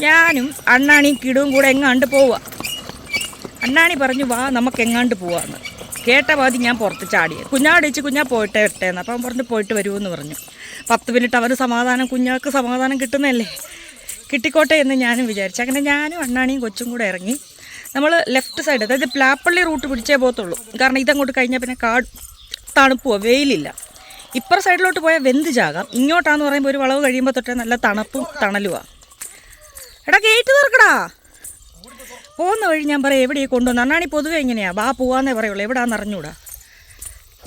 ഞാനും അണ്ണാണിയും കിടുവും കൂടെ എങ്ങാണ്ട് പോവുക. അണ്ണാണി പറഞ്ഞു വാ നമുക്ക് എങ്ങാണ്ട് പോവാന്ന്. കേട്ട പാതി ഞാൻ പുറത്ത് ചാടി. കുഞ്ഞാടിച്ച് കുഞ്ഞാ പോയിട്ടേ ഇട്ടേന്ന്. അപ്പം പറഞ്ഞു പോയിട്ട് വരുമെന്ന് പറഞ്ഞു. 10 മിനിറ്റ് അവന് സമാധാനം, കുഞ്ഞാൾക്ക് സമാധാനം കിട്ടുന്നതല്ലേ, കിട്ടിക്കോട്ടെ എന്ന് ഞാനും വിചാരിച്ചു. അങ്ങനെ ഞാനും അണ്ണാണിയും കൊച്ചും കൂടെ ഇറങ്ങി. നമ്മൾ ലെഫ്റ്റ് സൈഡ്, അതായത് പ്ലാപ്പള്ളി റൂട്ട് പിടിച്ചേ പോകത്തുള്ളൂ. കാരണം ഇതങ്ങോട്ട് കഴിഞ്ഞാൽ പിന്നെ തണുപ്പോ വെയിലില്ല. ഇപ്പുറ സൈഡിലോട്ട് പോയാൽ വെന്ത് ചാകാം. ഇങ്ങോട്ടാന്ന് പറയുമ്പോൾ ഒരു വളവ് കഴിയുമ്പോൾ തൊട്ടേ നല്ല തണുപ്പും തണലുമാണ്. എടാ ഗേറ്റ് തുറക്കടാ. പോകുന്ന വഴി ഞാൻ പറയാം എവിടെയാണ് കൊണ്ടുവന്ന്. അണ്ണാണി പൊതുവെ എങ്ങനെയാണ് വാ പോവാന്നേ പറയുള്ളൂ, എവിടെയാണെന്ന് അറിഞ്ഞൂടാ.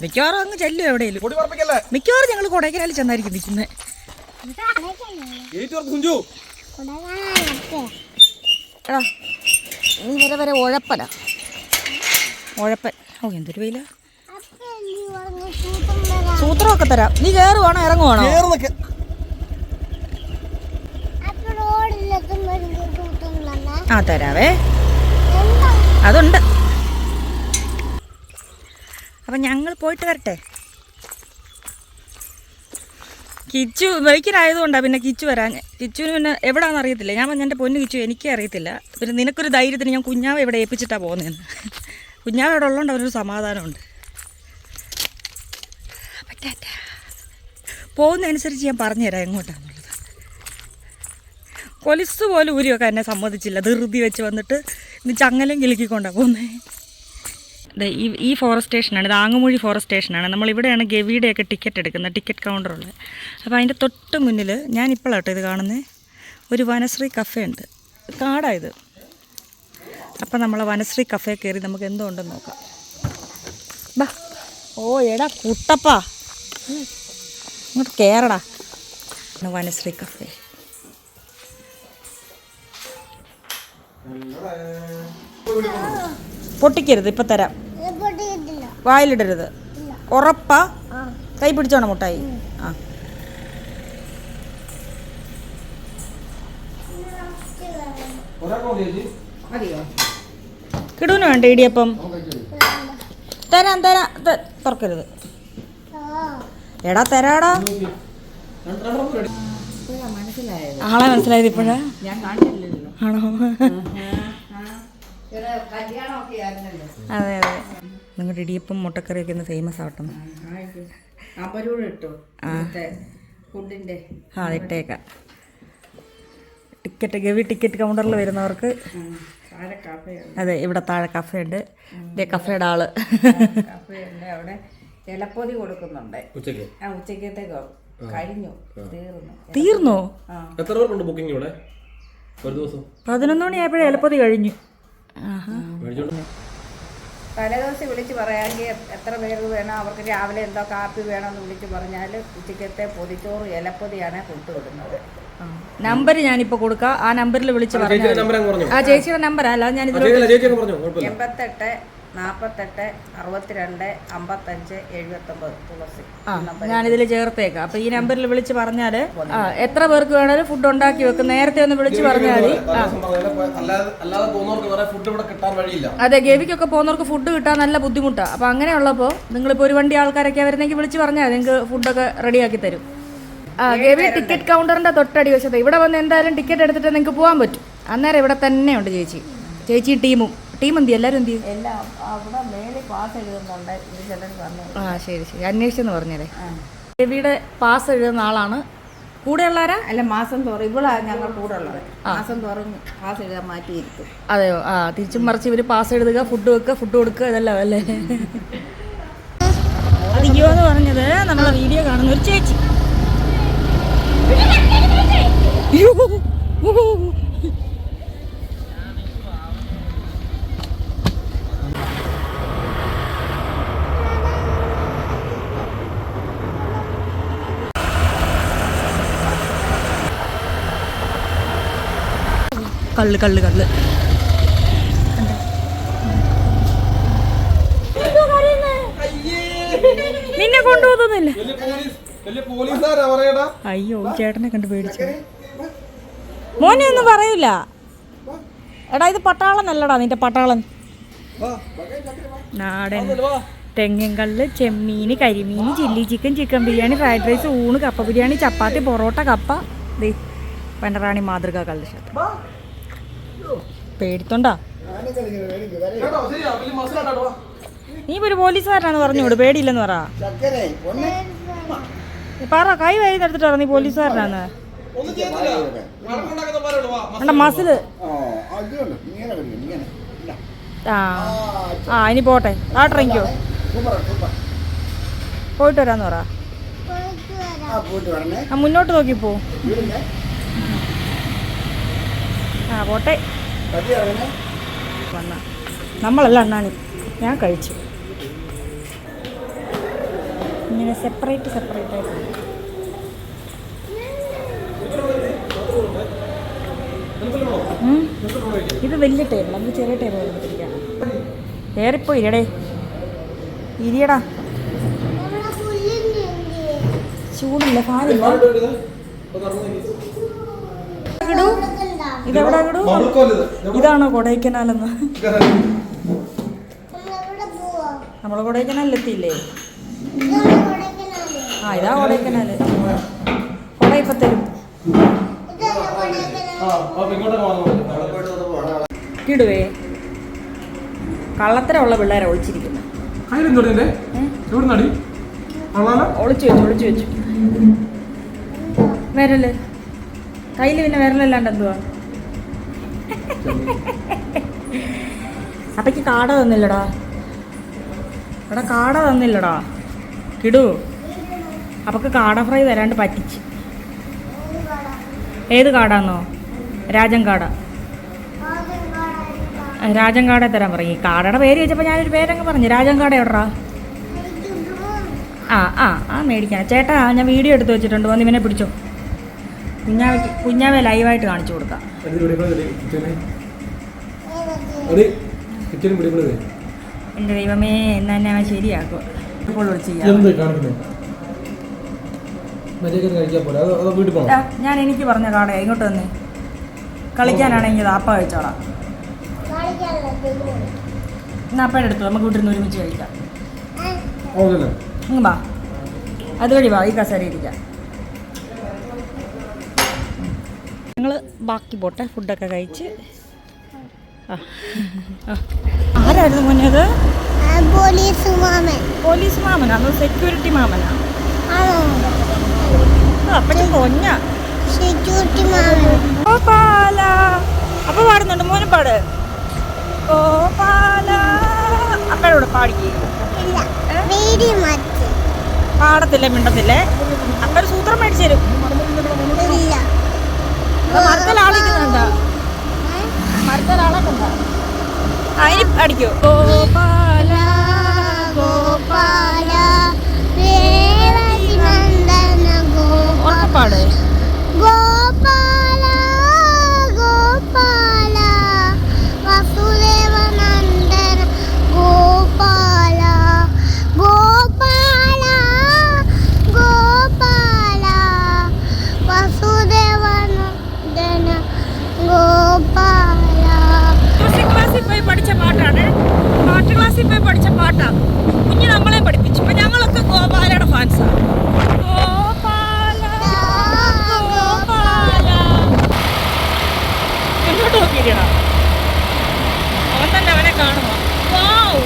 മിക്കവാറും അങ്ങ് ചെല്ലും എവിടെയെങ്കിലും. മിക്കവാറും ഞങ്ങൾ കൊടൈക്കനാലിൽ ചെന്നായിരിക്കും നിൽക്കുന്നത്. എടാ നീ വരെ ഉഴപ്പൻ. ഓ എന്തൊരു വെയില. സൂത്രമൊക്കെ തരാം. നീ കയറുവാണോ ഇറങ്ങുവാണോ? ആ തരാവേ, അതുണ്ട്. അപ്പം ഞങ്ങൾ പോയിട്ട് വരട്ടെ. കിച്ചു ബൈക്കിലായതുകൊണ്ടാണ് പിന്നെ കിച്ചു വരാൻ. കിച്ചുവിന് പിന്നെ എവിടെയാണെന്ന് അറിയത്തില്ല. ഞാൻ പറഞ്ഞ എൻ്റെ പൊന്നു കിച്ചു എനിക്കേ അറിയത്തില്ല. പിന്നെ നിനക്കൊരു ധൈര്യത്തിന് ഞാൻ കുഞ്ഞാവ് ഇവിടെ ഏൽപ്പിച്ചിട്ടാണ് പോകുന്നതെന്ന്. കുഞ്ഞാവ് ഇവിടെ ഉള്ളതുകൊണ്ട് അവനൊരു സമാധാനമുണ്ട്. പോകുന്നതനുസരിച്ച് ഞാൻ പറഞ്ഞുതരാം എങ്ങോട്ടാണെന്നുള്ളത്. കൊലിസ് പോലും ഊരിയൊക്കെ എന്നെ സമ്മതിച്ചില്ല. ധൃതി വെച്ച് വന്നിട്ട് ഇന്ന് ചങ്ങലയും കിലുക്കിക്കൊണ്ടാണ് പോകുന്നത്. ഈ ഫോറസ്റ്റ് സ്റ്റേഷനാണ്, ഇത് ആങ്ങമൂഴി ഫോറസ്റ്റ് സ്റ്റേഷനാണ്. നമ്മളിവിടെയാണ് ഗവിയുടെയൊക്കെ ടിക്കറ്റ് എടുക്കുന്നത്, ടിക്കറ്റ് കൗണ്ടറുള്ളത്. അപ്പോൾ അതിൻ്റെ തൊട്ട് മുന്നിൽ ഞാനിപ്പോഴാട്ടോ ഇത് കാണുന്നത്, ഒരു വനശ്രീ കഫേ ഉണ്ട്. കാടായത്. അപ്പം നമ്മൾ വനശ്രീ കഫേ കയറി നമുക്ക് എന്തോ ഉണ്ടെന്ന് നോക്കാം. ബാ. ഓ എടാ കുട്ടപ്പാ, ഇങ്ങോട്ട് കയറടാ. വനശ്രീ കഫേ. പൊട്ടിക്കരുത്, ഇപ്പം തരാം. വായിലിടരുത്. ഉറപ്പാ? കൈ പിടിച്ചോണം മുട്ടായി. ആ കിടൂന് വേണ്ട ഇടിയപ്പം? തരാം തരാം. തുറക്കരുത്. എടാ തരാടാ. ആളെ മനസ്സിലായത് ഇപ്പോഴാ? ആണോ? അതെ അതെ. നിങ്ങളുടെ ഇടിയപ്പം മുട്ടക്കറിയൊക്കെ ഒന്ന് ഫേമസ് ആവട്ടെ. ആ ഇട്ടേക്കാം. ടിക്കറ്റ് ഗവി ടിക്കറ്റ് കൗണ്ടറിൽ വരുന്നവർക്ക് അതെ ഇവിടെ താഴെ കഫേ ഉണ്ട്. കഫേയുടെ ആള് അവിടെ ഇലപ്പൊതി കൊടുക്കുന്നുണ്ട്. ഉച്ചക്കത്തേക്കോ കഴിഞ്ഞു, തീർന്നോ? എത്ര പേർക്കുണ്ട് ബുക്കിംഗ് ഇവിടെ? 11 മണിയായപ്പോഴേ ഇലപ്പൊതി കഴിഞ്ഞു. തലേദിവസം വിളിച്ച് പറയാമെങ്കിൽ എത്ര പേർക്ക് വേണം, അവർക്ക് രാവിലെ എന്തോ കാപ്പി വേണമെന്ന് വിളിച്ച് പറഞ്ഞാൽ ഉച്ചക്കത്തെ പൊതിച്ചോറ് ഇലപ്പൊതിയാണ് കൊണ്ടുവിടുന്നത്. നമ്പർ ഞാനിപ്പോൾ കൊടുക്കാം. ആ നമ്പറിൽ വിളിച്ച് പറഞ്ഞു. ആ ചേച്ചിയുടെ നമ്പറാ, അല്ലാതെ ഞാൻ 88 48 62 55 79 തുളസി. ഞാനിതിൽ ചേർത്തേക്കാം. അപ്പോൾ ഈ നമ്പറിൽ വിളിച്ച് പറഞ്ഞാൽ എത്ര പേർക്ക് വേണേലും ഫുഡ് ഉണ്ടാക്കി വെക്കും. നേരത്തെ ഒന്ന് വിളിച്ച് പറഞ്ഞാൽ മതി. അതെ, ഗവിക്കൊക്കെ പോകുന്നവർക്ക് ഫുഡ് കിട്ടാൻ നല്ല ബുദ്ധിമുട്ടാണ്. അപ്പോൾ അങ്ങനെയുള്ളപ്പോൾ നിങ്ങളിപ്പോൾ ഒരു വണ്ടി ആൾക്കാരൊക്കെ വരുന്നെങ്കിൽ വിളിച്ച് പറഞ്ഞാൽ നിങ്ങൾക്ക് ഫുഡൊക്കെ റെഡിയാക്കി തരും. ഗവി ടിക്കറ്റ് കൗണ്ടറിൻ്റെ തൊട്ടടി വശത്ത് ഇവിടെ വന്ന് എന്തായാലും ടിക്കറ്റ് എടുത്തിട്ട് നിങ്ങൾക്ക് പോകാൻ പറ്റും. അന്നേരം ഇവിടെ തന്നെ ഉണ്ട് ചേച്ചി ടീം എന്ത് എല്ലാവരും എന്ത് ചെയ്യും? എല്ലാം അവിടെ മേളിൽ പാസ് എഴുതുന്നുണ്ട്. ആ ശരി അന്വേഷിച്ചെന്ന് പറഞ്ഞേരെ. ഗവിയുടെ പാസ് എഴുതുന്ന ആളാണ്. കൂടെയുള്ളവരാ? അല്ല, മാസം തോറും ഇവളാണ് ഞങ്ങൾ കൂടെ ഉള്ളത്. മാസം തോറും പാസ് എഴുതാൻ മാറ്റിയിരിക്കും. അതെയോ? ആ തിരിച്ചും മറിച്ച് ഇവർ പാസ് എഴുതുക, ഫുഡ് വെക്കുക, ഫുഡ് കൊടുക്കുക, ഇതെല്ലാം അല്ലേ? അതിയോ എന്ന് പറഞ്ഞത് നമ്മളെ വീഡിയോ കാണുന്ന ഒരു ചേച്ചി. കള്ള് നിന്നെ കൊണ്ടുപോകുന്നില്ല. അയ്യോ ചേട്ടനെ കണ്ട് പേടിച്ചു. മോനെ ഒന്നും പറയൂല. എടാ ഇത് പട്ടാളന്നല്ലടാ, നിന്റെ പട്ടാളൻ. നാടൻ തെങ്ങിൻകല്ല്, ചെമ്മീൻ, കരിമീൻ, chilli chicken, chicken biryani, fried rice, ഊണ്, കപ്പ ബിരിയാണി, ചപ്പാത്തി, പൊറോട്ട, കപ്പ. പെണ്ണറാണി മാതൃക കള്ളുഷാപ്പ്. പേടിത്തോണ്ടാ? നീ ഒരു പോലീസുകാരനാന്ന് പറഞ്ഞുകൂട്, പേടിയില്ലെന്ന് പറ. കൈ വരി എടുത്തിട്ടാ നീ പോലീസുകാരനാന്ന്. മസില് ആ ഇനി പോട്ടെ. ആട്ടിറങ്ങിക്കോ, പോയിട്ട് വരാന്ന് പറ. മുന്നോട്ട് നോക്കിപ്പോ. ആ പോട്ടെ. വന്ന നമ്മളല്ല അണ്ണാണി, ഞാൻ കഴിച്ചു. ഇങ്ങനെ സെപ്പറേറ്റ് ആയിട്ട്. ഇത് വലിയ ടേബിൾ, നമുക്ക് ചെറിയ ടേബിൾ എടുത്തിരിക്കാം. കയറിപ്പോ ഇരടേ, ഇരിയടാ. ചൂടില്ല, ഫാനില്ല. ഇതെവിടാ കിടൂ? ഇതാണോ കൊടൈക്കനാലെന്ന്? നമ്മൾ കൊടൈക്കനാലിലെത്തിയില്ലേ? ആ ഇതാ കൊടൈക്കനാല്. കൊട ഇപ്പൊ തരും. കിടുവേ, കള്ളത്തരമുള്ള പിള്ളേരെ ഒളിച്ചിരിക്കുന്നു. ഒളിച്ചു വെച്ചു. വിരല് കയ്യിൽ, പിന്നെ വിരലല്ലാണ്ട് എന്തുവാ? അപ്പക്ക് കാട തന്നില്ലടാ. ഇവിടെ കാട തന്നില്ലടാ കിടു. അപ്പക്ക് കാട ഫ്രൈ തരാണ്ട് പറ്റിച്ച്. ഏത് കാടാന്നോ? രാജൻ കാട. രാജൻ കാട തരാൻ പറയും. ഈ കാടയുടെ പേര് വെച്ചപ്പോൾ ഞാനൊരു പേരങ്ങ് പറഞ്ഞു. രാജൻ കാട എവിടാ? ആ മേടിക്കാൻ. ചേട്ടാ ഞാൻ വീഡിയോ എടുത്ത് വെച്ചിട്ടുണ്ട്, വന്ന് ഇവനെ പിടിച്ചോ. കുഞ്ഞാവെ ലൈവായിട്ട് കാണിച്ചു കൊടുക്കാം. എൻ്റെ ദൈവമേ, എന്നാ എന്നെ അവൻ ശരിയാക്കും. ഇപ്പോൾ ഞാൻ എനിക്ക് പറഞ്ഞ കാട ഇങ്ങോട്ട് വന്നേ. കളിക്കാനാണെങ്കിൽ ആപ്പ കഴിച്ചോളാം. എന്നാ അപ്പയുടെ എടുത്തു, നമുക്ക് വീട്ടിൽ നിന്ന് ഒരുമിച്ച് കഴിക്കാം. വാ, അതുവഴി വാ, ഈ കസേര ഇരിക്കാം. ഞങ്ങൾ ബാക്കി പോട്ടെ, ഫുഡൊക്കെ കഴിച്ച്. ആരായിരുന്നു മുന്നത്? പോലീസ് മാമനാ? അതോ സെക്യൂരിറ്റി മാമനാ? അപ്പഴ കൊഞ്ഞ ഗോപാല. അപ്പൊ പാടുന്നുണ്ട്, മോനെ പാട്. ഗോപാല അപ്പഴോട് പാടിക്കേ. പാടത്തില്ലേ, മിണ്ടത്തില്ലേ? അപ്പഴ സൂത്രം മേടിച്ചു തരും. മരത്തലാളിക്കുന്നുണ്ടോ? മരത്തലാളൊക്കെ അതിന് അടിക്കോ? ഗോപാല ഗോപാല ഉറപ്പാട്. ഗോപാല ഗോപാല വസുദേവ നന്ദന ഗോപാല ഗോപാല ഗോപാല വസുദേവ നന്ദന ഗോപാല. മ്യൂസിക് ക്ലാസ്സിൽ പോയി പഠിച്ച പാട്ടാണ്, പാട്ട് ക്ലാസ്സിൽ പോയി പഠിച്ച പാട്ടാണ്. കുഞ്ഞ് നമ്മളെ പഠിപ്പിച്ചു. ഇപ്പൊ ഞങ്ങളൊക്കെ ഗോപാലയുടെ ഫാൻസാണ്. ഗോപാല ഗോപാല. മുന്നോട്ട് നോക്കിയിട്ടാ അവൻ തന്നെ അവനെ കാണുമോ? വാവ്,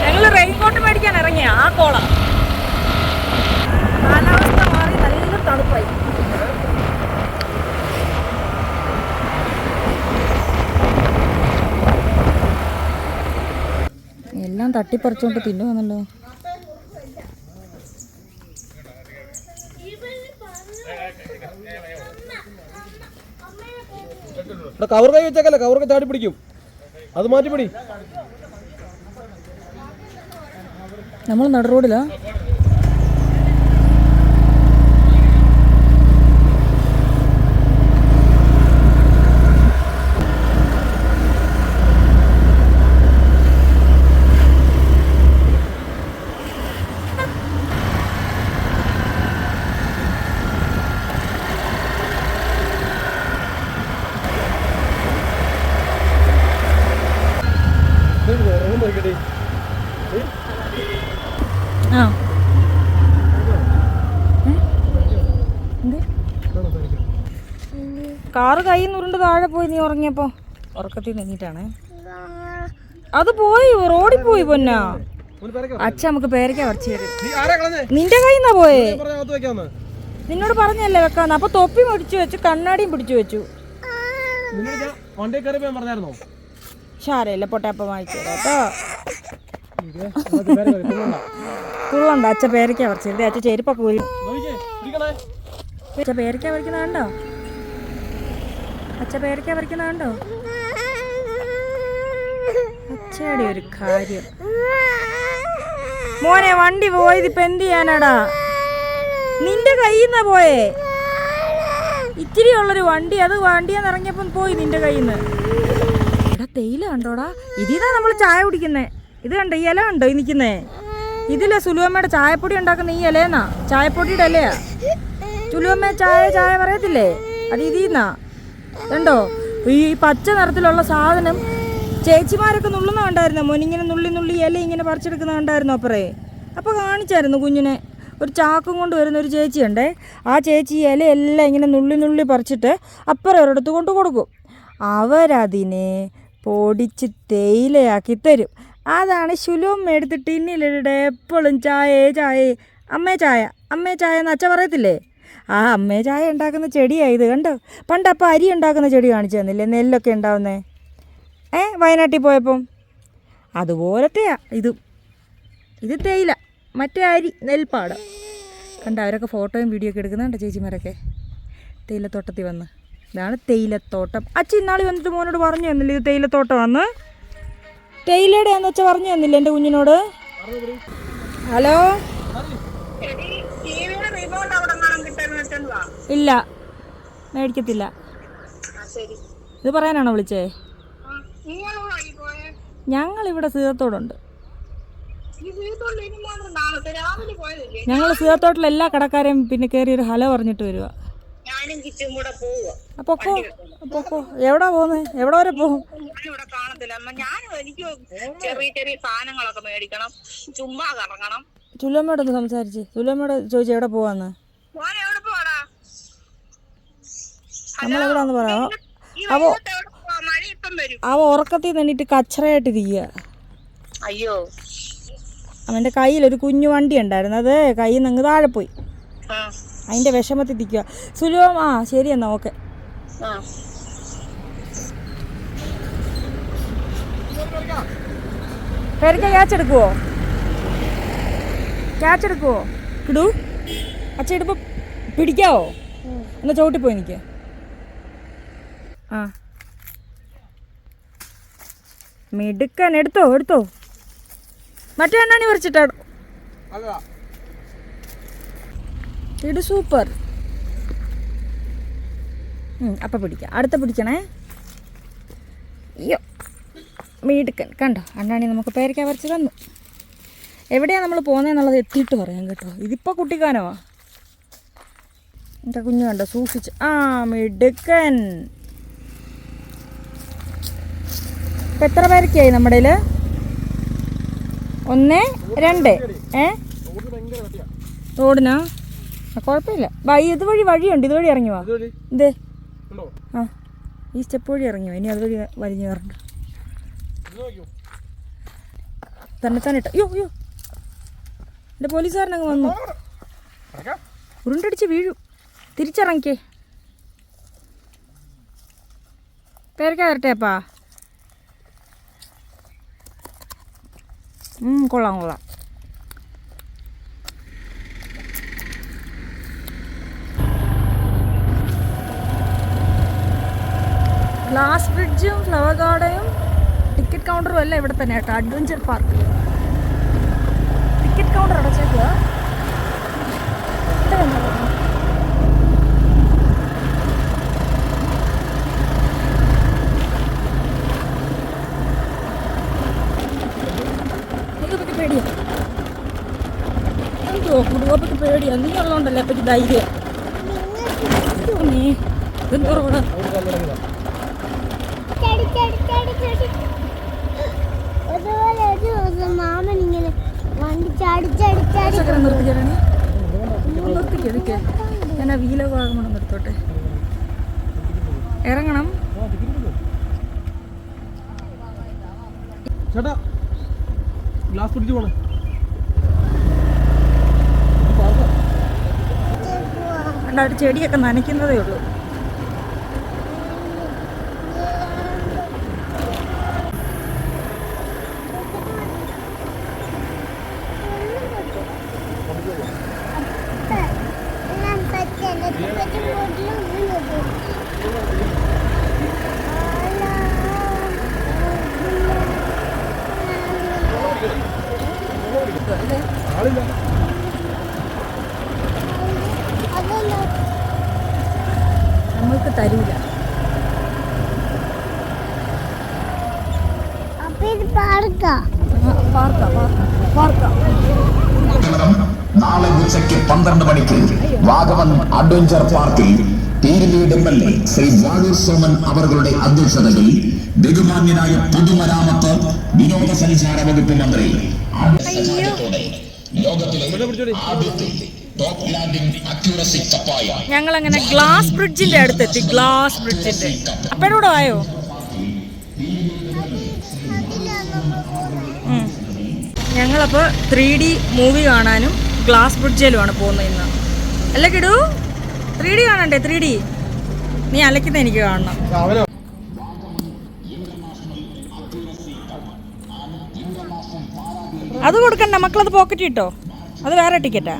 ഞങ്ങള് റെയിൻകോട്ട് മേടിക്കാൻ ഇറങ്ങിയ ആ കോള. കാലാവസ്ഥ മാറി നല്ല തണുപ്പായി. എല്ലാം തട്ടിപ്പറിച്ചോണ്ട് തിന്നുവന്നല്ലോ. കവർ കൈ വെച്ചേക്കല്ലേ, കവറൊക്കെ ചാടി പിടിക്കും. അത് മാറ്റി പിടി. നമ്മൾ നട റോഡിലാ. ആ കാറ് കൈ നുരുണ്ട് താഴെ പോയി നീ ഉറങ്ങിയപ്പോ ഉറക്കത്തിൽ നിന്നിട്ടാണ് അത് പോയി റോഡിൽ പോയി പൊന്നാ അച്ഛ നമുക്ക് പേരയ്ക്ക പറിച്ചു തരും നിന്റെ കയ്യിൽ നിന്നാ പോയേ നിന്നോട് പറഞ്ഞല്ലേ വെക്കാന്ന് അപ്പൊ തൊപ്പി പിടിച്ചു വെച്ചു കണ്ണാടിയും പിടിച്ചു വെച്ചു ഷാരയില്ല പൊട്ടാപ്പ വാങ്ങിച്ചു കേട്ടോ പുള്ളുണ്ട് അച്ഛ പേരയ്ക്ക പറിച്ചു തരുത് അച്ഛ ചെരുപ്പൊക്കെ പോയി അച്ഛ പേരയ്ക്ക പറിക്കുന്ന കണ്ടോ അച്ഛ പേരയ്ക്ക പറിക്കുന്ന കണ്ടോ അച്ഛയുടെ ഒരു കാര്യം മോനെ വണ്ടി പോയത് ഇപ്പൊ എന്ത് ചെയ്യാനാടാ നിന്റെ കയ്യിൽ നിന്നാ പോയേ ഇത്തിരി ഉള്ളൊരു വണ്ടി അത് വണ്ടിയാന്ന് ഇറങ്ങിയപ്പം പോയി നിന്റെ കയ്യിൽ നിന്ന് എടാ തേയില കണ്ടോടാ ഇതിനാ നമ്മൾ ചായ കുടിക്കുന്നേ ഇത് കണ്ടോ ഈ ഇല കണ്ടോ ഈ നിൽക്കുന്നേ ഇതിലെ സുലുവമ്മയുടെ ചായപ്പൊടി ഉണ്ടാക്കുന്ന ഈ ഇലയെന്നാ ചായപ്പൊടിയുടെ ഇലയാ സുലുവമ്മ ചായ ചായ പറയത്തില്ലേ അത് ഇതിന്നാ കണ്ടോ ഈ പച്ച നിറത്തിലുള്ള സാധനം ചേച്ചിമാരൊക്കെ നുള്ളുന്ന കണ്ടായിരുന്നോ മോനിങ്ങനെ നുള്ളി നുള്ളി ഇല ഇങ്ങനെ പറിച്ചെടുക്കുന്ന കണ്ടായിരുന്നോ അപ്പറേ അപ്പോൾ കാണിച്ചായിരുന്നു കുഞ്ഞിനെ ഒരു ചാക്കും കൊണ്ട് വരുന്ന ഒരു ചേച്ചിയുണ്ടേ ആ ചേച്ചി ഇല എല്ലാം ഇങ്ങനെ നുള്ളി നുള്ളി പറിച്ചിട്ട് അപ്പുറം ഒരിടത്ത് കൊണ്ട് കൊടുക്കും അവരതിനെ പൊടിച്ച് തേയിലയാക്കി തരും അതാണ് ശുലവും എടുത്ത് ടിന്നിലിടെ എപ്പോഴും ചായ ചായ അമ്മേ ചായ എന്ന് അച്ഛ പറയത്തില്ലേ ആ അമ്മേ ചായ ഉണ്ടാക്കുന്ന ചെടിയായത് കണ്ടോ പണ്ട് അപ്പം അരി ഉണ്ടാക്കുന്ന ചെടി കാണിച്ചു തന്നില്ലേ നെല്ലൊക്കെ ഉണ്ടാവുന്നേ വയനാട്ടിൽ പോയപ്പം അതുപോലത്തെയാ ഇത് തേയില മറ്റേ അരി നെൽപ്പാടം കണ്ട അവരൊക്കെ ഫോട്ടോയും വീഡിയോ ഒക്കെ എടുക്കുന്നുണ്ട് ചേച്ചിമാരൊക്കെ തേയിലത്തോട്ടത്തിൽ വന്ന് ഇതാണ് തേയിലത്തോട്ടം അച്ഛൻ ഇന്നാളി വന്നിട്ട് മോനോട് പറഞ്ഞു തന്നില്ല ഇത് തേയിലത്തോട്ടമാണെന്ന് തേയിലയുടെ എന്ന് വെച്ചാൽ പറഞ്ഞു തന്നില്ല എൻ്റെ കുഞ്ഞിനോട് ഹലോ ഇല്ല മേടിക്കത്തില്ല ഇത് പറയാനാണോ വിളിച്ചേ ഞങ്ങളിവിടെ സീതത്തോടുണ്ട് ഞങ്ങൾ സീതത്തോട്ടിൽ എല്ലാ കടക്കാരെയും പിന്നെ കയറി ഒരു ഹലോ പറഞ്ഞിട്ട് വരുക അപ്പൊ എവിടാ പോകുന്നത് എവിടെ വരെ പോകും ചുല്ലമ്മയോടൊന്ന് സംസാരിച്ച് ചുല്ലമ്മയോട് ചോദിച്ചു എവിടെ പോവാന്ന് നമ്മളെവിടാന്ന് പറയാം അവ ഉറക്കത്തിൽ നിന്നിട്ട് കച്ചറയായിട്ടിരിക്കുക അയ്യോ അവൻ്റെ കയ്യിൽ ഒരു കുഞ്ഞു വണ്ടി ഉണ്ടായിരുന്നു അത് കയ്യിൽ നിന്ന് അങ്ങ് താഴെ പോയി അതിൻ്റെ വിഷമത്തിൽ നിൽക്കുക സുലുവം ആ ശരി എന്നാ ഓക്കെ പേരയ്ക്ക ക്യാച്ച് എടുക്കുവോ ഇടൂ അച്ഛ ഇടുമ്പോൾ പിടിക്കാവോ എന്നാ ചോട്ടിപ്പോയി എനിക്ക് ആ മിടുക്കൻ എടുത്തോ മറ്റേ എണ്ണാണി പറിച്ചിട്ടാടോ ഇത് സൂപ്പർ അപ്പം പിടിക്കാം അടുത്ത പിടിക്കണേ അയ്യോ മിടുക്കൻ കണ്ടോ അണ്ണാണി നമുക്ക് പേരയ്ക്ക പറിച്ച് തന്നു എവിടെയാണ് നമ്മൾ പോകുന്നതെന്നുള്ളത് എത്തിയിട്ട് പറയാം കേട്ടോ ഇതിപ്പോൾ കുട്ടിക്കാനോ എൻ്റെ കുഞ്ഞു കണ്ടോ സൂക്ഷിച്ച് ആ മിടുക്കൻ ഇപ്പം എത്ര പേരൊക്കെയായി നമ്മുടെ കയ്യിൽ 1 2 റോഡിനാ കുഴപ്പമില്ല ഇതുവഴി വഴിയുണ്ട് ഇതുവഴി ഇറങ്ങി വാ ഇതേ ആ ഈ സ്റ്റെപ്പ് വഴി ഇറങ്ങി വാ ഇനി അതുവഴി വലിഞ്ഞു കയറണ്ട തന്നെ ഇട്ടോ അയ്യോ എൻ്റെ പോലീസുകാരനങ്ങ് വന്നു ഉരുണ്ടടിച്ച് വീഴൂ തിരിച്ചിറങ്ങിക്കേ പേരയ്ക്ക വരട്ടെ അപ്പാ കൊള്ളാം ഗ്ലാസ് ബ്രിഡ്ജും ഫ്ലവർ ഗാർഡനും ടിക്കറ്റ് കൗണ്ടറും എല്ലാം ഇവിടെ തന്നെ കേട്ടോ അഡ്വഞ്ചർ പാർക്ക് ടിക്കറ്റ് കൗണ്ടർ അടച്ചേക്കുക കുടുംബപ്പക്ക് പേടിയാ നീ ഉള്ളതുകൊണ്ടല്ലേ അപ്പക്ക് ധൈര്യം ഇതെന്തോ റോഡ് മാമൻ ഇങ്ങനെ വണ്ടി ചാടി നിർത്തിക്കേ ഞാൻ ആ വീല ഭാഗമാണ് നിർത്തോട്ടെ. ഇറങ്ങണം. ചേട്ടാ ഗ്ലാസ് പിടിച്ചു പോണേ. അവിടെ ചെടിയൊക്കെ നനയ്ക്കുന്നതേ ഉള്ളൂ. ആളില്ല. നമ്മൾക്ക് തരൂല. നാളെ ഉച്ചയ്ക്ക് 12 മണിക്ക് വാഗമൺ അഡ്വഞ്ചർ പാർക്കിൽ പീരുമേട് MLA ശ്രീ വാഴൂർ സോമൻ അവരുടെ അധ്യക്ഷതയിൽ ബഹുമാന്യനായ പൊതുമരാമത്ത് വിനോദസഞ്ചാര വകുപ്പ് മന്ത്രി ലോകത്തിലെ ആദ്യത്തെ ടോപ്പ് ലാൻഡിംഗ് അക്യൂറസി കപ്പായ ഞങ്ങൾ അങ്ങനെ ഗ്ലാസ് ബ്രിഡ്ജിന്റെ അടുത്തെത്തി. ഗ്ലാസ് ബ്രിഡ്ജിന്റെ അപ്പഴൂടെ ആയോ? ഞങ്ങളപ്പോൾ 3D മൂവി കാണാനും ഗ്ലാസ് ബ്രിഡ്ജിലുമാണ് പോകുന്നത് ഇന്ന്. അല്ല കിടു, 3D കാണണ്ടേ? 3D നീ അലക്കുന്നത് എനിക്ക് കാണണം. അത് കൊടുക്കണ്ട, മക്കളത് പോക്കറ്റ് ഇട്ടോ. അത് വേറെ ടിക്കറ്റാ.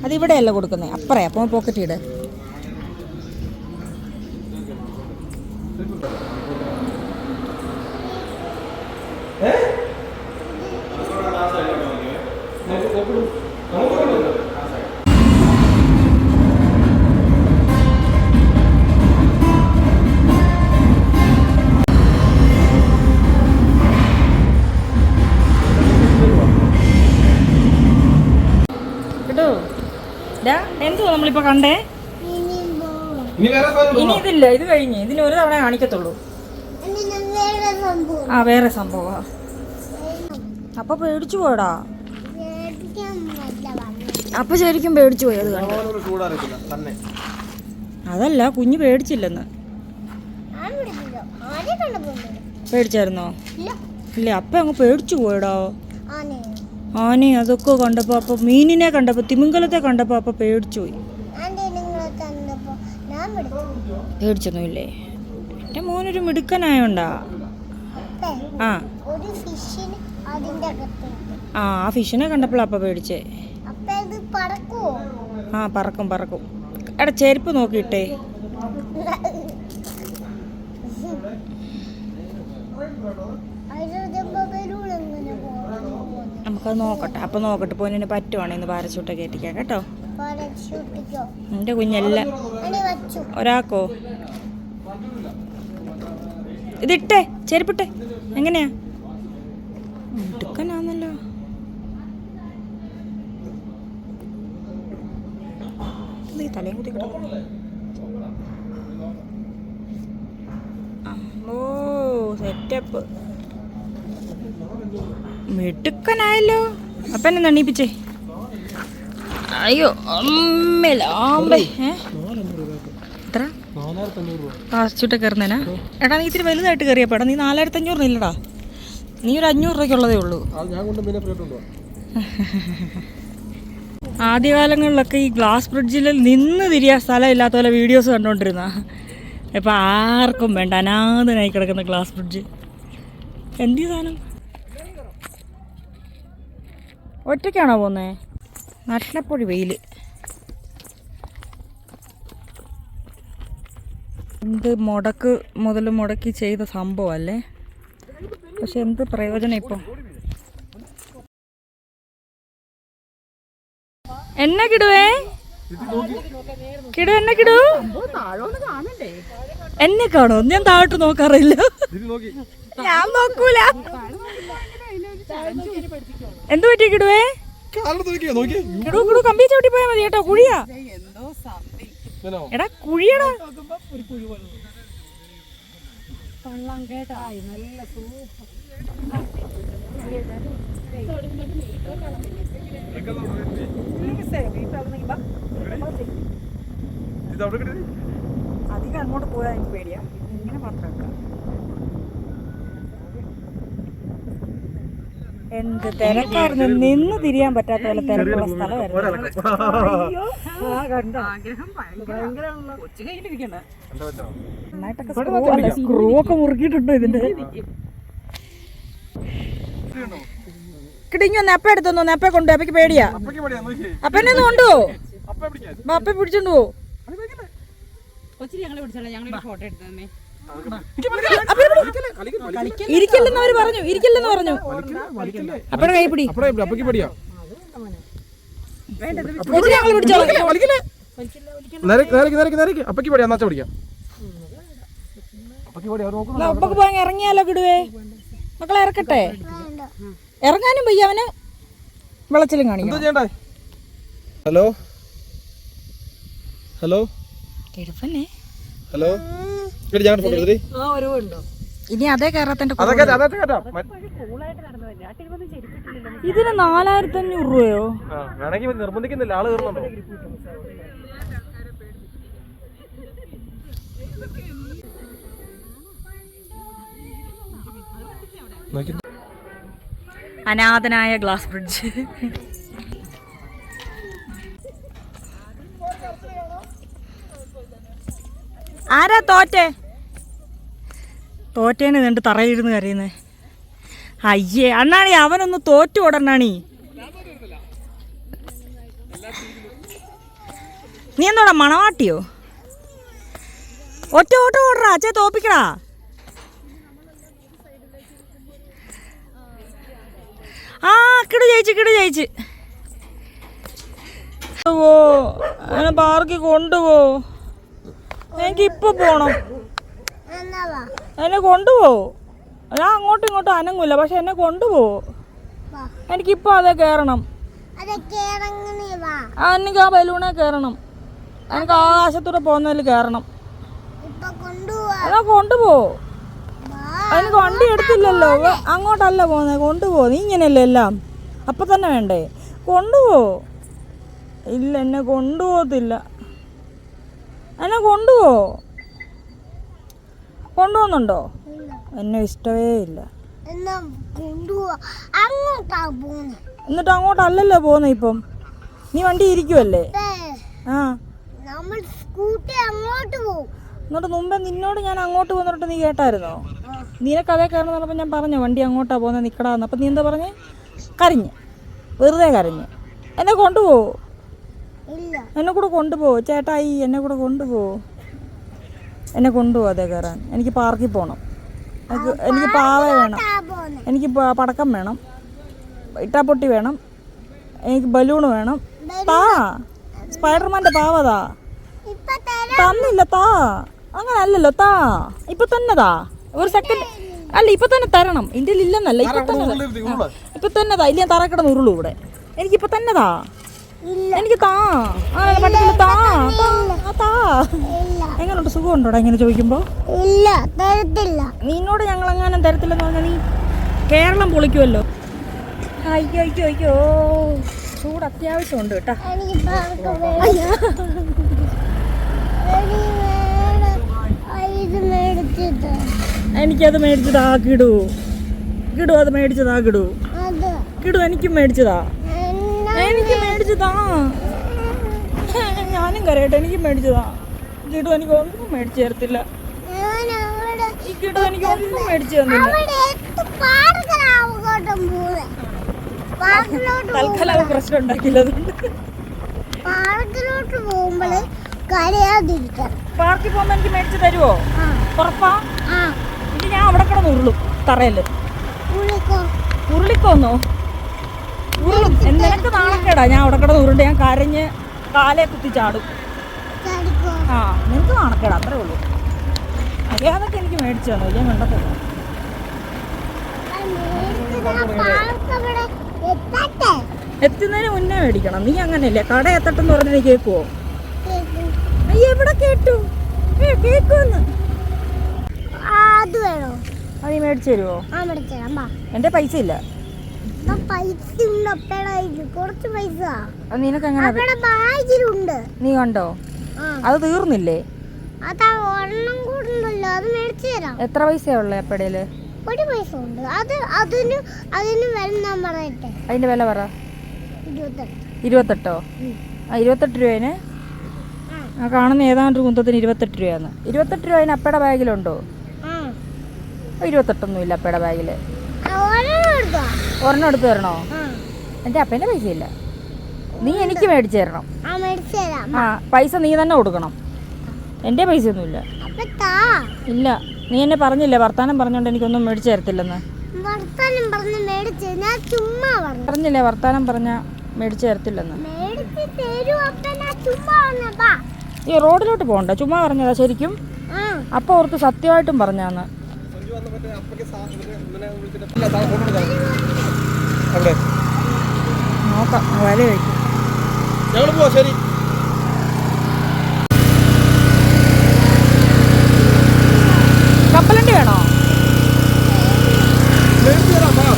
അത് ഇവിടെയല്ല കൊടുക്കുന്നത്, അപ്പറേ. അപ്പോൾ പോക്കറ്റ് ഇട്. കേട്ടോ എന്തുവാ നമ്മളിപ്പോ കണ്ടേ? ഇനി ഇതില്ല, ഇത് കഴിഞ്ഞ്. ഇതിന് ഒരു തവണ കാണിക്കത്തുള്ളൂ. ആ വേറെ സംഭവ. അപ്പൊ പേടിച്ചു പോയടാ. അപ്പൊ ശരിക്കും പേടിച്ചു പോയി. അത് കണ്ടു. അതല്ല, കുഞ്ഞ് പേടിച്ചില്ലെന്ന്. പേടിച്ചായിരുന്നോ? ഇല്ല, അപ്പൊ അങ്ങ് പേടിച്ചു പോയടാ. ആനെ അതൊക്കെ കണ്ടപ്പോ, അപ്പൊ മീനിനെ കണ്ടപ്പോ, തിമിംഗലത്തെ കണ്ടപ്പോ അപ്പൊ പേടിച്ചു പോയി. പേടിച്ചൊന്നുമില്ലേ? എന്റെ മോനൊരു മിടുക്കനായോണ്ടാ. ആ ആ ഫിഷിനെ കണ്ടപ്പോഴാ അപ്പൊ പേടിച്ചേ. ആ പറക്കും പറക്കും. എടാ ചെരുപ്പ് നോക്കിയിട്ടേ. നമുക്കത് നോക്കട്ടെ. അപ്പൊ നോക്കട്ടെ, പോനെ പറ്റുവാണെന്ന് പാരച്ചൂട്ടൊക്കെ കയറ്റിക്കാം കേട്ടോ. എന്റെ കുഞ്ഞെല്ലാം ഒരാക്കോ ഇതിട്ടേ, ചെരുപ്പിട്ടെ. എങ്ങനെയാ? മിടുക്കനാന്നല്ലോ. തലയും കുത്തി കിടക്കും. ഓ സെറ്റപ്പ്, മിടുക്കനായല്ലോ. അപ്പൊ എന്നെ നണ്ണീപ്പിച്ചേ. അയ്യോ അമ്മേല ആമ്പേ. എത്ര പാസ്ചൂട്ട കയറുന്നേനാ? എടാ നീ ഇത്തിരി വലുതായിട്ട് കയറിയപ്പോ. എടാ നീ 4500 ഇല്ലടാ, നീ ഒരു 500 രൂപയ്ക്കുള്ളതേ ഉള്ളൂ. ആദ്യകാലങ്ങളിലൊക്കെ ഈ ഗ്ലാസ് ബ്രിഡ്ജിൽ നിന്ന് തിരിയാൻ സ്ഥലമില്ലാത്ത പോലെ വീഡിയോസ് കണ്ടുകൊണ്ടിരുന്ന. ഇപ്പം ആർക്കും വേണ്ട, അനാഥനായി കിടക്കുന്ന ഗ്ലാസ് ബ്രിഡ്ജ്. എന്ത് സാധനം? ഒറ്റയ്ക്കാണോ പോകുന്നേ? നട്ടപ്പൊഴി വെയിൽ. എന്ത് മുടക്കി ചെയ്ത സംഭവമല്ലേ? പക്ഷെ എന്ത് പ്രയോജനം ഇപ്പം? എന്നെ കിടുവേ, കിടു എന്നെ കിടു. എന്നെ കാണോ? ഞാൻ താഴോട്ട് നോക്കാറില്ല. ഞാൻ നോക്കൂല. എന്ത് പറ്റി കിടുവേ? കിടു കിടു കമ്പി ചവിട്ടി പോയാൽ മതി കേട്ടോ. കുഴിയാ എടാ, കുഴിയടാ. അധികം അങ്ങോട്ട് പോയാൽ എനിക്ക് പേടിയാ. ഇങ്ങനെ മാത്രമല്ല. എന്ത് തിരക്കായിരുന്നു, നിന്ന് തിരിയാൻ പറ്റാത്ത പോലെ തിരക്കുള്ള സ്ഥലമായിരുന്നു. സ്ക്രൂ ഒക്കെ മുറുക്കിയിട്ടുണ്ടോ ഇതിന്റെ? കിടിഞ്ഞു വന്ന് അപ്പ എടുത്തൊന്നു, അപ്പ കൊണ്ടു. അപ്പക്ക് പേടിയാ. അപ്പനെ ഒന്ന് കൊണ്ടുപോ, അപ്പ പിടിച്ചോണ്ട് പോ. ഇരിക്കില്ലെന്ന് അവര് പറഞ്ഞു, ഇരിക്കില്ലെന്ന് പറഞ്ഞു. അപ്പഴ കൈ പിടി. ഞങ്ങൾ പിടിച്ചോളാം. അപ്പക്ക് പോയി ഇറങ്ങിയാലോ കിടുവേ? മക്കളെ ഇറക്കട്ടെ? ഇറങ്ങാനും വയ്യ അവന്. വെള്ളച്ചിലും കാണിക്കണം. Hello hello കിടപ്പന്നെ. ഹലോ ഇനി അതേ കയറാത്തന്റെ ഇതിന് 4500 രൂപയോ? വേണമെങ്കിൽ നിർബന്ധിക്കുന്നില്ല, ആള് കയറുന്നുണ്ടോ? അനാഥനായ ഗ്ലാസ് ബ്രിഡ്ജ്. ആരാ തോറ്റേന്ന് കണ്ട് തറയിരുന്ന് കരയുന്നേ? അയ്യേ അണ്ണാണി, അവനൊന്ന് തോറ്റു ഓടണ്ണാണി. നീ എന്തോടാ മണവാട്ടിയോ? ഒറ്റ ഓട്ടം ഓടറാ, അച്ഛേ തോപ്പിക്കടാ. ആ കിടു ജയിച്ച്. അങ്ങനെ പാർക്കിൽ കൊണ്ടുപോ. എനിക്കിപ്പോ പോണം, എന്നെ കൊണ്ടുപോ. ഞാൻ അങ്ങോട്ടും ഇങ്ങോട്ടും അനങ്ങൂല, പക്ഷെ എന്നെ കൊണ്ടുപോ. എനിക്കിപ്പോ അതേ കയറണം. എനിക്ക് ആ ബലൂണെ കയറണം. എനിക്ക് ആകാശത്തൂടെ പോകുന്നതിൽ കയറണം. എന്നാ കൊണ്ടുപോ. എനിക്ക് വണ്ടി എടുത്തില്ലല്ലോ. അങ്ങോട്ടല്ല പോകുന്നത്, കൊണ്ടുപോ. നീ ഇങ്ങനെയല്ലേ എല്ലാം അപ്പം തന്നെ വേണ്ടേ? കൊണ്ടുപോ. ഇല്ല, എന്നെ കൊണ്ടുപോകത്തില്ല. എന്നെ കൊണ്ടുപോകുന്നുണ്ടോ? എന്നെ ഇഷ്ടമേ ഇല്ല. എന്നിട്ട് അങ്ങോട്ടല്ലല്ലോ പോകുന്നത് ഇപ്പം. നീ വണ്ടി ഇരിക്കുവല്ലേ? ആ എന്നിട്ട് മുമ്പേ നിന്നോട് ഞാൻ അങ്ങോട്ട് പോന്നിട്ട് നീ കേട്ടായിരുന്നോ? നിനക്ക് അതേ കയറണം പറഞ്ഞപ്പോൾ ഞാൻ പറഞ്ഞോ വണ്ടി അങ്ങോട്ടാ പോകുന്നത്, നിൽക്കടാന്ന്. അപ്പം നീ എന്താ പറഞ്ഞേ? കരഞ്ഞ്, വെറുതെ കരഞ്ഞ്. എന്നെ കൊണ്ടുപോ, എന്നെ കൂടെ കൊണ്ടുപോ. ചേട്ടായി എന്നെ കൂടെ കൊണ്ടുപോ. എന്നെ കൊണ്ടുപോ അതേ കയറാൻ. എനിക്ക് പാർക്കിൽ പോകണം. എനിക്ക് പാവ വേണം, എനിക്ക് പടക്കം വേണം, ഇട്ടാപ്പൊട്ടി വേണം, എനിക്ക് ബലൂൺ വേണം. താ, സ്പൈഡർമാൻ്റെ പാവതാ. തന്നില്ല, താ. അങ്ങനെ അല്ലല്ലോ, താ. ഇപ്പൊ തന്നെ താ. ഒരു സെക്കൻഡ് അല്ല, ഇപ്പൊ തന്നെ തരണം. ഇന്ത്യയിൽ ഇല്ലെന്നല്ല, ഇപ്പൊ തന്നെ താ. ഇല്ല, ഞാൻ തറ കിടന്ന് ഉരുളൂ ഇവിടെ. എനിക്കിപ്പൊ തന്നെ താ. എനിക്ക് താ. പറ്റത്തില്ല, താ. എങ്ങനെയുണ്ട്, സുഖമുണ്ടോടാ ഇങ്ങനെ ചോദിക്കുമ്പോ? നിന്നോട് ഞങ്ങൾ അങ്ങനെ തരത്തില്ലെന്ന് പറഞ്ഞാൽ നീ കേരളം പൊളിക്കുമല്ലോ. അയ്യോ ചൂട് അത്യാവശ്യമുണ്ട് കേട്ടാ. എനിക്കത് മേടിച്ചതാ കിടു. അത് മേടിച്ചതാ കിടു. എനിക്കും മേടിച്ചതാ. ഞാനും കരയട്ടെ, എനിക്കും മേടിച്ചതാ. കിടു എനിക്ക് ഒന്നും മേടിച്ചു തരത്തില്ല. കിടു എനിക്ക് ഒന്നും മേടിച്ചു തന്നില്ല. തൽക്കാലം പ്രശ്നം ഉണ്ടാക്കില്ല. പാർക്കിൽ പോകുമ്പോ എനിക്ക് മേടിച്ചു തരുവോ? ഉറപ്പാ? ഇത് ഞാൻ അവിടെ കിടന്ന് ഉരുളും തറയില്. ഉരുളിക്കോന്നോ? ഉരുളും. നിനക്ക് നാണക്കേടാ ഞാൻ അവിടെ കിടന്ന് ഉരുണ്ട്. ഞാൻ കരഞ്ഞ് കാലേ കുത്തി ചാടും. ആ, നിനക്ക് നാണക്കേടാ, അത്രേ ഉള്ളൂ. അറിയാതൊക്കെ എനിക്ക് മേടിച്ചു തന്നോ? ഞാൻ കണ്ടത്തില്ല. എത്തുന്നതിന് മുന്നേ മേടിക്കണം. നീ അങ്ങനെയല്ലേ, കട എത്തട്ടെന്ന് പറഞ്ഞ് നീ കേൾക്കുവോ? എവിടെ കേട്ടു? കേക്കുവന്ന്. അത് നീ മേടിച്ചു തരുമോ? എന്റെ പൈസ ഇല്ല. പൈസ ഉണ്ട് അപ്പയുടെ കയ്യില്. കുറച്ച് പൈസ അത് നിനക്ക് എങ്ങനെ അപ്പയുടെ ബാഗിലുണ്ട്. നീ കണ്ടോ? ആ, അത് തീർന്നില്ലേ? അതാ ഒരെണ്ണം കൂടുണ്ടല്ലോ, അത് മേടിച്ചു തരാം. എത്ര പൈസയാ ഉള്ളത് അപ്പടയില്? ഒരു പൈസ ഉണ്ട്. അതിന് വില ഞാൻ പറയട്ടെ. അതിന്റെ വില പറ. 28. 28. ആ 28 രൂപേന് ആ കാണുന്ന ഏതാണ്ട് കുന്തത്തിന് 28 രൂപയാണ്. 28 രൂപ അതിന് അപ്പയുടെ ബാഗിലുണ്ടോ? ആ, 28 ഇല്ല അപ്പയുടെ ബാഗില്. ഒരെണ്ണം എടുത്തോ? ഒരെണ്ണം എടുത്ത് തരണോ? ആ, എൻ്റെ അപ്പേൻ്റെ പൈസ ഇല്ല, നീ എനിക്ക് മേടിച്ചു തരണം. ആ മേടിച്ചു തരാം. ആ പൈസ നീ തന്നെ കൊടുക്കണം, എൻ്റെ പൈസ ഒന്നുമില്ല. അപ്പൊ താ. ഇല്ല, നീ എന്നെ പറഞ്ഞില്ലേ വർത്താനം പറഞ്ഞോണ്ട് എനിക്കൊന്നും മേടിച്ചു തരത്തില്ലെന്ന്. വർത്താനം പറഞ്ഞ് മേടിച്ചു, ഞാൻ ചുമ്മാ പറഞ്ഞു. പറഞ്ഞില്ലേ വർത്താനം പറഞ്ഞാൽ മേടിച്ചു തരത്തില്ലെന്ന്. മേടിച്ച് തരൂ അപ്പ, ഞാൻ ചുമ്മാ പറഞ്ഞപ്പാ. ഈ റോഡിലോട്ട് പോകണ്ട, ചുമ്മാ പറഞ്ഞതാ ശരിക്കും. ആ, അപ്പോൾ ഓർത്ത് സത്യമായിട്ടും പറഞ്ഞാന്ന്. അവിടെ നോക്കാം, വില കഴിക്കും. ഞങ്ങൾ പോവാ. ശരി. കപ്പലണ്ടി വേണോ? മേടിച്ചു തരാം. വാ.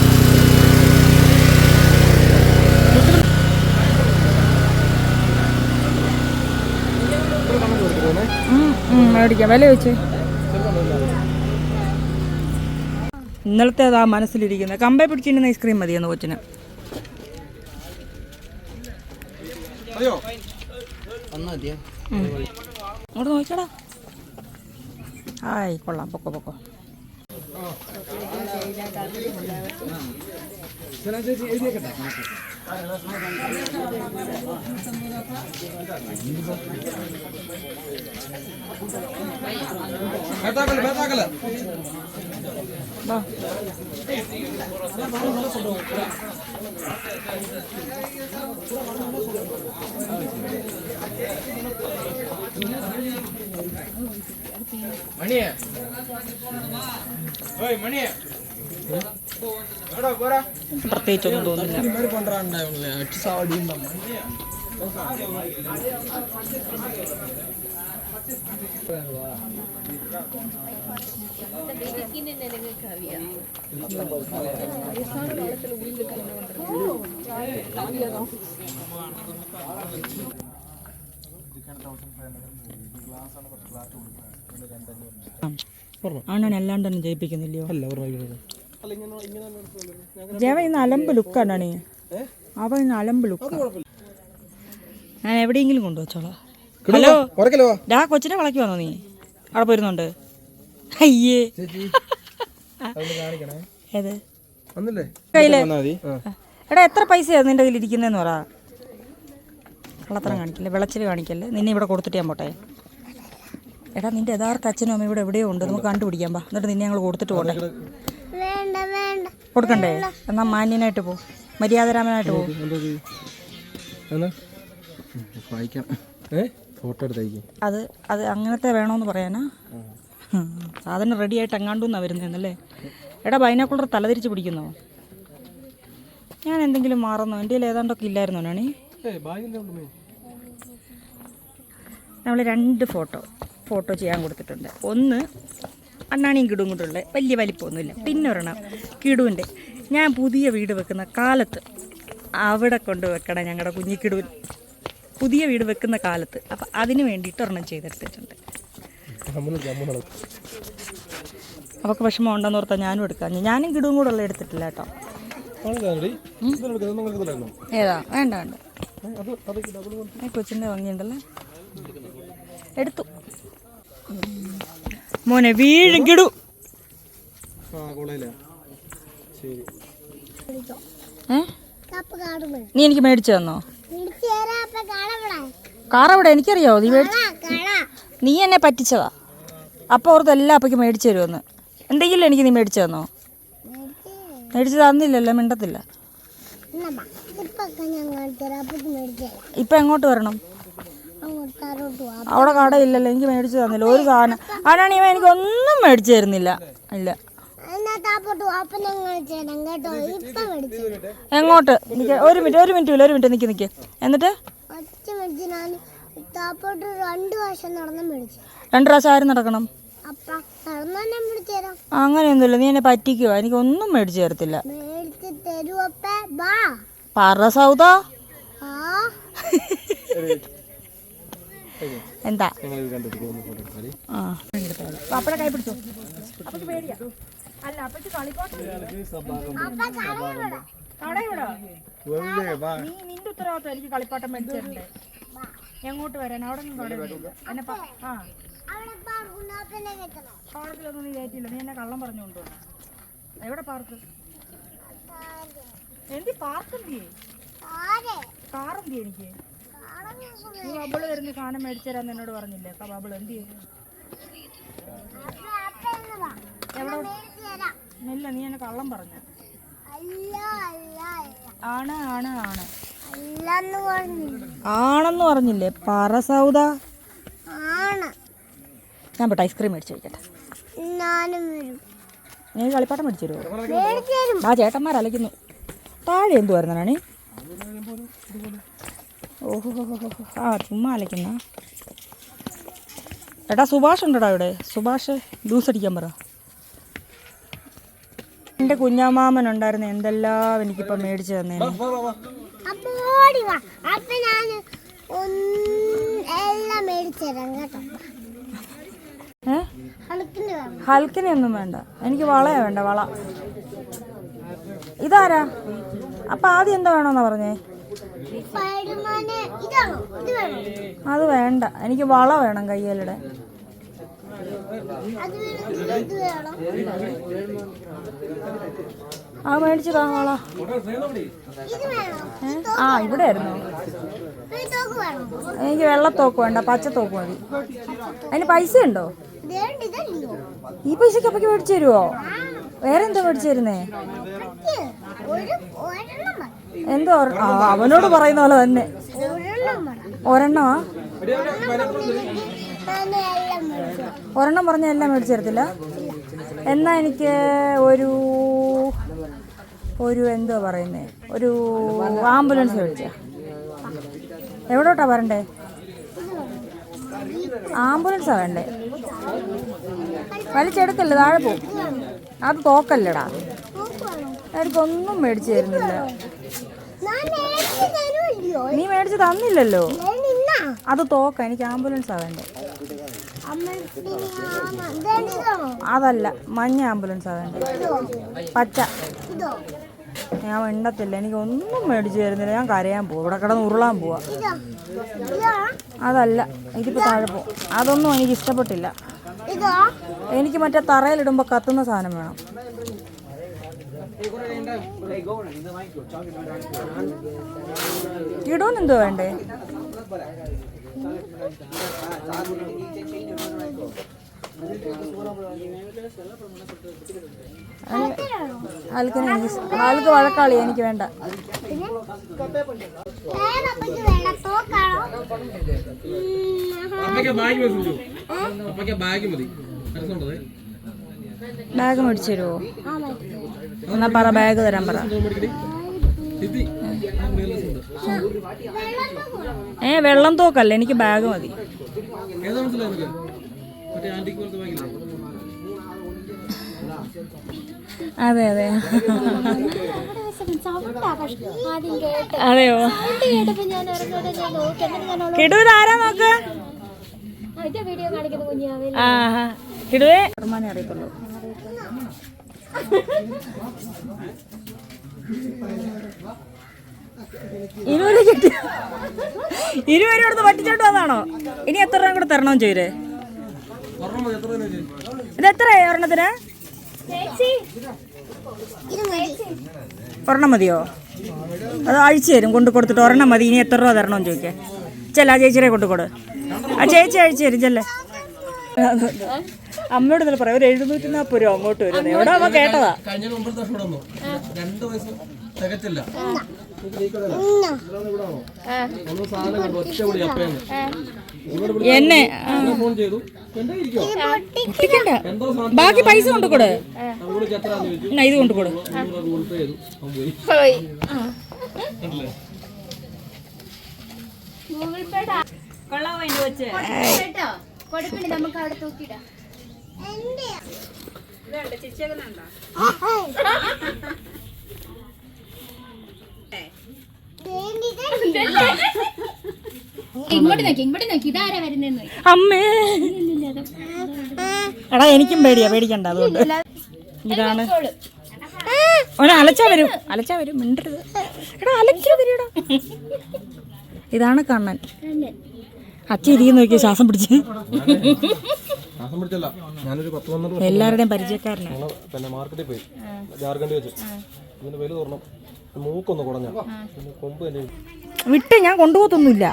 മേടിക്കാം, വില ചോദിച്ചേ. ഇന്നലത്തെ അതാ മനസ്സിലിരിക്കുന്നത്. കമ്പേ പിടിച്ചിരുന്ന ഐസ്ക്രീം മതിയെന്ന് കൊച്ചിന്. അയ്യോ അങ്ങോട്ട് നോക്കടാ. ഹായ്, കൊള്ളാം, പൊക്കോ പൊക്കോ. ബേത്താക്കല് വാ. മണിയെ മണിയെ പ്രത്യേകിച്ചൊന്നും തോന്നില്ല. അണ്ണൻ അല്ലാണ്ട് തന്നെ ജയിപ്പിക്കുന്നില്ലയോ? ജവ ഇന്ന് അലമ്പ് ലുക്കാണി. അവൻ ഇന്ന് അലമ്പ് ലുക്ക. ഞാൻ എവിടെയെങ്കിലും കൊണ്ടുവച്ചോളാം. ഹലോ, ഡാ കൊച്ചിനെ വളക്കി വന്നോ നീ? അവിടെ പോയിരുന്നുണ്ട്. അയ്യേ, ഏത് കയ്യില്? എടാ എത്ര പൈസയാ നിന്റെ കയ്യിൽ ഇരിക്കുന്നതെന്ന് പറ. കള്ളത്തരം കാണിക്കല്ലേ, വിളച്ചിൽ കാണിക്കല്ലേ. നിന്നെ ഇവിടെ കൊടുത്തിട്ട് ഞാൻ പോട്ടെ. എടാ നിന്റെ യഥാർത്ഥ അച്ഛനും അമ്മ ഇവിടെ എവിടെയോ ഉണ്ട്, നമുക്ക് കണ്ടുപിടിക്കാൻ പാ. എന്നിട്ട് നിന്നെ ഞങ്ങൾ കൊടുത്തിട്ട് പോട്ടെ. വേണ്ട വേണ്ട. കൊടുക്കണ്ടേ? എന്നാൽ മാന്യനായിട്ട് പോ, മര്യാദരാമനായിട്ട് പോ. ഫോട്ടോ എടുത്തേക്കും. അത് അങ്ങനത്തെ വേണമെന്ന് പറയാനാ? സാധനം റെഡി ആയിട്ട് എങ്ങാണ്ടെന്നാ വരുന്നതെന്നല്ലേ? എടാ ബൈനാക്കുളർ തലതിരിച്ച് പിടിക്കുന്നോ? ഞാൻ എന്തെങ്കിലും മാറുന്നോ? എൻ്റെ കയ്യിൽ ഏതാണ്ടൊക്കെ ഇല്ലായിരുന്നോ നാണി? നമ്മൾ 2 ഫോട്ടോ ചെയ്യാൻ കൊടുത്തിട്ടുണ്ട്. ഒന്ന് അണ്ണാണിയും കിടും കൊണ്ടുള്ള വലിയ വലിപ്പമൊന്നുമില്ല. പിന്നെ ഒരെണ്ണം കിടുവിൻ്റെ ഞാൻ പുതിയ വീട് വെക്കുന്ന കാലത്ത് അവിടെ കൊണ്ട് വെക്കണം, ഞങ്ങളുടെ കുഞ്ഞിക്കിടുവിൻ പുതിയ വീട് വെക്കുന്ന കാലത്ത്. അപ്പം അതിന് വേണ്ടിയിട്ട് ഒരെണ്ണം ചെയ്തെടുത്തിട്ടുണ്ട്. അവൾക്ക് വിഷമം ഉണ്ടെന്ന് ഓർത്താൽ ഞാനും എടുക്കാം. ഞാനും കിടുവും കൂടെ ഉള്ള എടുത്തിട്ടില്ല കേട്ടോ. ഏതാ? വേണ്ട വേണ്ട, കൊച്ചിൻ്റെ ഭംഗിയുണ്ടല്ലോ, എടുത്തു. മോനെ വീഴും കിടു. നീ എനിക്ക് മേടിച്ചു തന്നോ? കാറവിടെ എനിക്കറിയാവോ? നീ എന്നെ പറ്റിച്ചതാ. അപ്പോൾ ഓർത്ത് എല്ലാ അപ്പയ്ക്ക് മേടിച്ചു തരുമെന്ന്. എന്തെങ്കിലും എനിക്ക് നീ മേടിച്ചു തന്നോ? മേടിച്ചു തന്നില്ലല്ലോ, മിണ്ടത്തില്ല. ഇപ്പം എങ്ങോട്ട് വരണം? അവിടെ കടയില്ലല്ലോ, എനിക്ക് മേടിച്ചു തന്നില്ല ഒരു സാധനം. ആരാണ് ഇവ എനിക്കൊന്നും മേടിച്ചു തരുന്നില്ല. ഇല്ല. എങ്ങോട്ട്? ഒരു മിനിറ്റ് നിൽക്ക്. എന്നിട്ട് 2 പ്രാവശ്യം ആരും നടക്കണം? അപ്പ നടന്നെ മേടിച്ചു തരാം. അങ്ങനെയൊന്നുമില്ല, നീ എന്നെ പറ്റിക്കുവോ? എനിക്കൊന്നും മേടിച്ചു തരത്തില്ല. മേടിച്ച് തരൂ അപ്പ. വാ. പറ സൗദ. ആ എന്താ ആ അപ്പഴ കൈ പിടിച്ചോ. അപ്പക്ക് പേടിയാ. അല്ല അപ്പക്ക് കളിപ്പാട്ടം കടയിവിടോ. നീ നിന്റെ ഉത്തരവാദിത്വം എനിക്ക് കളിപ്പാട്ടം മേടിച്ചു തരണ്ടേ. എങ്ങോട്ട് വരാൻ? അവിടെ ഒന്നും കടയില്ല. എന്നെ ആ അവിടെ പാർക്കുണ്ടാത്തന്നെ കേട്ടല്ലോ. പാർക്കിലൊന്നും നീ കയറ്റില്ല. നീ എന്നെ കള്ളം പറഞ്ഞുകൊണ്ടോ. എവിടെ പാർക്ക്? എന്തി പാർക്ക് എന്തിയേ? കാറെന്തി? എനിക്ക് നീ ബബിള് വരുന്ന സാധനം മേടിച്ചു തരാന്ന് എന്നോട് പറഞ്ഞില്ലേ? ബബിള് എന്ത് ചെയ്യും? എവിടെ? ഇല്ല, നീ എന്നെ കള്ളം പറഞ്ഞ. ആണ് ആണ് ആണ് ആണെന്ന് പറഞ്ഞില്ലേ? പറ സൗദ. ഞാൻ പോട്ടെ, ഐസ്ക്രീം മേടിച്ചു കഴിക്കട്ടെ. നീ കളിപ്പാട്ടം മേടിച്ചു തരുമോ? ആ ചേട്ടന്മാർ അലയ്ക്കുന്നു. താഴെ എന്തുവായിരുന്നു റാണി? ഓഹോ ആ ചുമ്മാ അലയ്ക്കുന്ന. എടാ സുഭാഷ് ഉണ്ടോടാ ഇവിടെ? സുഭാഷ് ജ്യൂസ് അടിക്കാൻ പറ. എൻ്റെ കുഞ്ഞാമാമൻ ഉണ്ടായിരുന്നു എന്തെല്ലാം എനിക്കിപ്പം മേടിച്ചു തന്നേനെ. ഹൽക്കിനെ ഒന്നും വേണ്ട, എനിക്ക് വളയാ വേണ്ട, വള. ഇതാരാ? അപ്പൊ ആദ്യം എന്താ വേണമെന്നാ പറഞ്ഞേ? അത് വേണ്ട, എനിക്ക് വള വേണം കയ്യലിടെ. ആ മേടിച്ചതാ വള. ആ ഇവിടെ ആയിരുന്നു. എനിക്ക് വെള്ളത്തോക്ക് വേണ്ട, പച്ചത്തോക്ക് മതി. അതിന് പൈസ ഉണ്ടോ? ഈ പൈസക്ക് അപ്പക്ക് മേടിച്ചു തരുമോ? വേറെ എന്താ മേടിച്ചു തരുന്നേ? എന്തോ അവനോട് പറയുന്ന പോലെ തന്നെ. ഒരെണ്ണമാ? ഒരെണ്ണം പറഞ്ഞ എല്ലാം മേടിച്ചു തരത്തില്ല. എന്നാ എനിക്ക് ഒരു എന്തോ പറയുന്നേ, ഒരു ആംബുലൻസ് മേടിച്ച. എവിടോട്ടാ വരണ്ടേ? ആംബുലൻസാ വേണ്ടേ? വലിച്ചെടുക്കല്ലേ, താഴെ പോകും. അത് തോക്കല്ലടാ. എനിക്കൊന്നും മേടിച്ചു തരുന്നില്ല. നീ മേടിച്ച് തന്നില്ലല്ലോ. അത് തോക്ക, എനിക്ക് ആംബുലൻസാ വേണ്ടേ. അതല്ല, മഞ്ഞ ആംബുലൻസാ വേണ്ടേ. പച്ച. ഞാൻ മിണ്ടത്തില്ല, എനിക്കൊന്നും മേടിച്ചു തരുന്നില്ല. ഞാൻ കരയാൻ പോവാ, ഇവിടെ കിടന്ന് ഉരുളാൻ പോവാ. അതല്ല, ഇതിപ്പോ താഴെ പോവും. അതൊന്നും എനിക്ക് ഇഷ്ടപ്പെട്ടില്ല. എനിക്ക് മറ്റേ തറയിലിടുമ്പോ കത്തുന്ന സാധനം വേണം. ഇടൂന്നെന്തോ വേണ്ടേ? ഹാൽക്ക് വഴക്കാളി, എനിക്ക് വേണ്ട. ബാഗ് മേടിച്ചു തരുമോ? എന്നാ പറ, ബാഗ് തരാൻ പറ. വെള്ളം തോക്കല്ല, എനിക്ക് ബാഗ് മതി. അതെ അതെ അതെയോ? കിടൂരാരാ നോക്ക്. ആ കിടുവേ റഹ്മാനെ അറിയത്തുള്ളൂ. ഇരുപത് കിട്ടി. 20 രൂപ കൊടുത്ത് പറ്റിച്ചോണ്ട് വന്നാണോ? ഇനി എത്ര രൂപ കൂടെ തരണോ ചോദിച്ചേ? ഇത് എത്രയാ ഒരെണ്ണത്തിന്? ഒരെണ്ണം മതിയോ? അത് അഴിച്ചു തരും, കൊണ്ട് കൊടുത്തിട്ട് ഒരെണ്ണം മതി. ഇനി എത്ര രൂപ തരണമെന്ന് ചോദിക്കേ. ചെല്ല, ആ ചേച്ചിയെ കൊണ്ടുകൊടു. ആ ചേച്ചി അഴിച്ചു തരും. ചെല്ലേ, അമ്മയോട് ഇന്നലെ പറയാം. ഒരു 740 രൂപ അങ്ങോട്ട് വരും. എവിടെ അമ്മ കേട്ടതാ? എന്നെ ബാക്കി പൈസ കൊണ്ടുകൊടു. ഇത് കൊണ്ടുകൊടു. ഇതുണ്ട് ചിരിച്ചേക്കുന്നുണ്ടോ? ഇങ്ങോട്ട് നോക്കി ഇതാരാ വരുന്നേന്ന് അമ്മേ എടാ എനിക്കും പേടിയാ, പേടിക്കണ്ട. അതുകൊണ്ട് ഇതാണ് അലച്ചാ വരും മിണ്ടരുത്. എടാ അലച്ചാ വരൂടാ. ഇതാണ് കണ്ണൻ. അച്ഛൻ ഇരിക്കുന്ന നോക്കി ശ്വാസം പിടിച്ച്. ശ്വാസം പിടിച്ചല്ല, ഞാനൊരു 10-12 എല്ലാവരുടെയും പരിചയക്കാരനാണ്. പിന്നെ മാർക്കറ്റിൽ പോയി ജാർഖണ്ഡ് വെച്ച് ഇതിന് വില തുറന്നു, മൂക്കൊന്ന് കുടഞ്ഞ പിന്നെ കൊമ്പ് തന്നെ വിട്ട് ഞാൻ കൊണ്ടുപോകത്തൊന്നുമില്ല.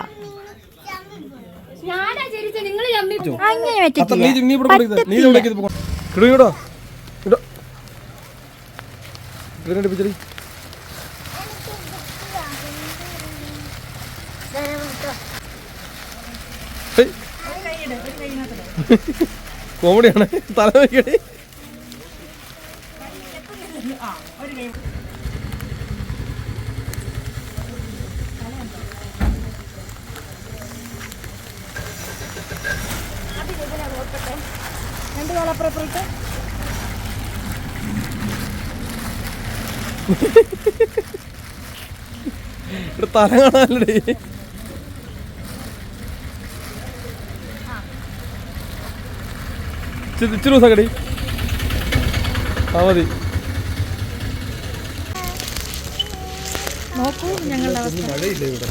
ഞാനാ ചിരിച്ച നിങ്ങൾ ചമ്മി അങ്ങനെ വെച്ചിട്ടില്ല. കോമഡിയാണ്. തല വയ്ക്കണേ. രണ്ട് കാലപ്പുറത്ത് തല കാണാനല്ലേ. ഇച്ചിരി ദിവസം കടി ആ മതി. നോക്കൂ ഞങ്ങളുടെ അവസ്ഥ. മഴയില്ല ഇവിടെ.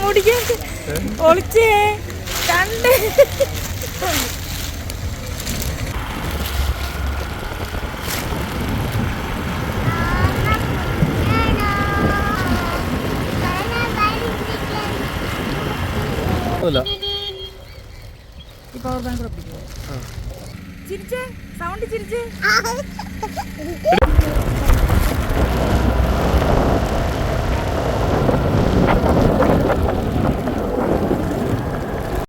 മുടിക്കാൻ ഒളിച്ചേ കണ്ട്. ഈ പവർ ബാങ്ക് ചിരിച്ചേ, സൗണ്ട് ചിരിച്ചേ.